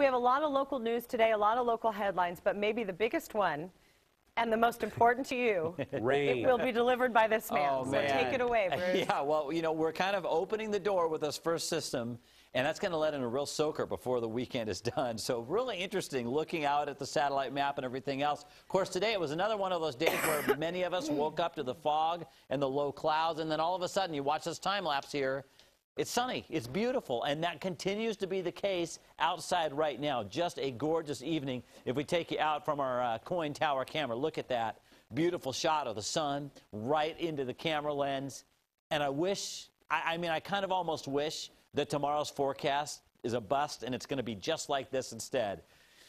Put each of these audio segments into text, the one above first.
We have a lot of local news today, a lot of local headlines, but maybe the biggest one and the most important to you, rain. It will be delivered by this man. Oh, so man. take it away, Bruce. Yeah, well, you know, we're kind of opening the door with this first system, and that's going to let in a real soaker before the weekend is done. So really interesting looking out at the satellite map and everything else. Of course, today it was another one of those days where many of us woke up to the fog and the low clouds, and then all of a sudden you watch this time lapse here. It's sunny, it's beautiful, and that continues to be the case outside right now. Just a gorgeous evening. If we take you out from our Coin Tower camera, look at that beautiful shot of the sun right into the camera lens. And I wish, I mean, I kind of almost wish that tomorrow's forecast is a bust and it's going to be just like this instead.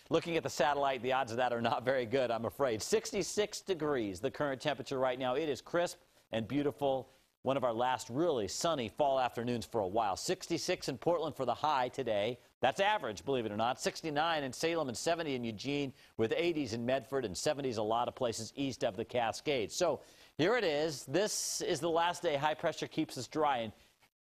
Looking at the satellite, the odds of that are not very good, I'm afraid. 66 degrees, the current temperature right now. It is crisp and beautiful. One of our last really sunny fall afternoons for a while. 66 in Portland for the high today. That's average, believe it or not. 69 in Salem and 70 in Eugene, with 80s in Medford and 70s a lot of places east of the Cascades. So here it is. This is the last day high pressure keeps us dry. And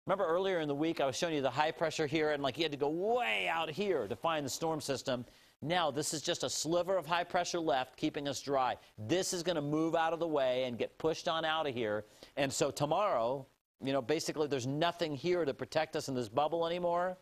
remember earlier in the week I was showing you the high pressure here, and like you had to go way out here to find the storm system. Now this is just a sliver of high pressure left keeping us dry. This is going to move out of the way and get pushed on out of here. And so tomorrow, you know, basically there's nothing here to protect us in this bubble anymore.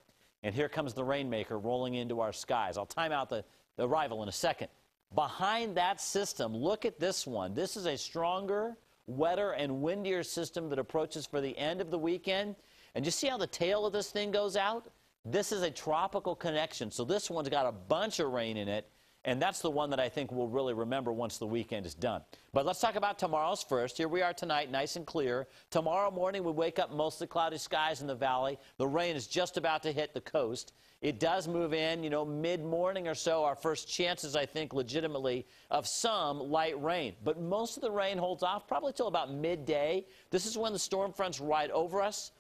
And here comes the rainmaker rolling into our skies. I'll time out the arrival in a second. Behind that system, look at this one. This is a stronger, wetter, and windier system that approaches for the end of the weekend. And you see how the tail of this thing goes out? This is a tropical connection, so this one's got a bunch of rain in it, and that's the one that I think we'll really remember once the weekend is done. But let's talk about tomorrow's first. Here we are tonight, nice and clear. Tomorrow morning, we wake up mostly cloudy skies in the valley. The rain is just about to hit the coast. It does move in, you know, mid-morning or so, our first chances, I think, legitimately, of some light rain. But most of the rain holds off probably till about midday. This is when the storm fronts ride over us.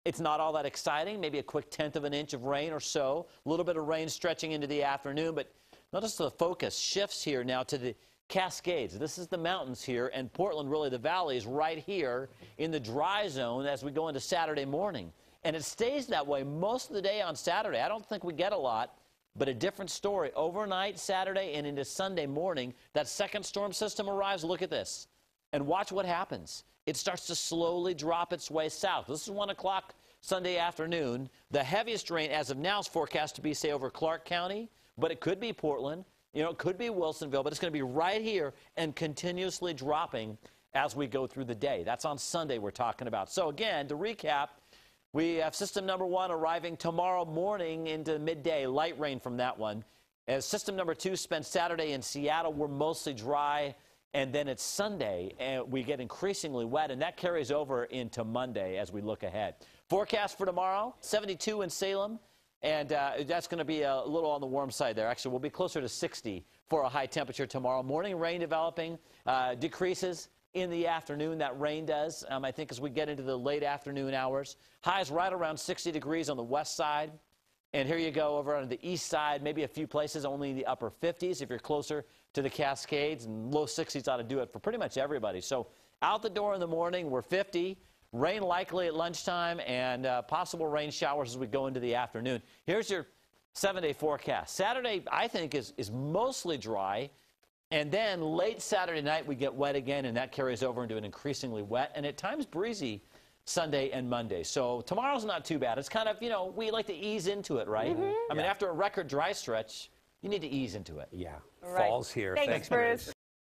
It's not all that exciting, maybe a quick 1/10 of an inch of rain or so. A little bit of rain stretching into the afternoon, but notice the focus shifts here now to the Cascades. This is the mountains here, and Portland, really the valley, is right here in the dry zone as we go into Saturday morning. And it stays that way most of the day on Saturday. I don't think we get a lot, but a different story. Overnight, Saturday, and into Sunday morning, that second storm system arrives. Look at this. And watch what happens. It starts to slowly drop its way south. This is 1 o'clock Sunday afternoon. The heaviest rain as of now is forecast to be, say, over Clark County, but it could be Portland. You know, it could be Wilsonville, but it's going to be right here and continuously dropping as we go through the day. That's on Sunday we're talking about. So again, to recap, we have system number 1 arriving tomorrow morning into midday, light rain from that one. As system number 2 spends Saturday in Seattle, we're mostly dry. And then it's Sunday, and we get increasingly wet, and that carries over into Monday as we look ahead. Forecast for tomorrow, 72 in Salem, and that's going to be a little on the warm side there. Actually, we'll be closer to 60 for a high temperature tomorrow. Morning rain developing, decreases in the afternoon. That rain does, I think, as we get into the late afternoon hours. Highs right around 60 degrees on the west side. And here you go over on the east side, maybe a few places only in the upper 50s if you're closer to the Cascades, and low 60s ought to do it for pretty much everybody. So out the door in the morning, we're 50. Rain likely at lunchtime, and possible rain showers as we go into the afternoon. Here's your 7-day forecast. Saturday, I think, is mostly dry. And then late Saturday night, we get wet again, and that carries over into an increasingly wet and at times breezy Sunday and Monday. So tomorrow's not too bad. It's kind of, you know, we like to ease into it, right? I mean, after a record dry stretch, you need to ease into it. Yeah. Right. Fall's here. Thanks, Bruce.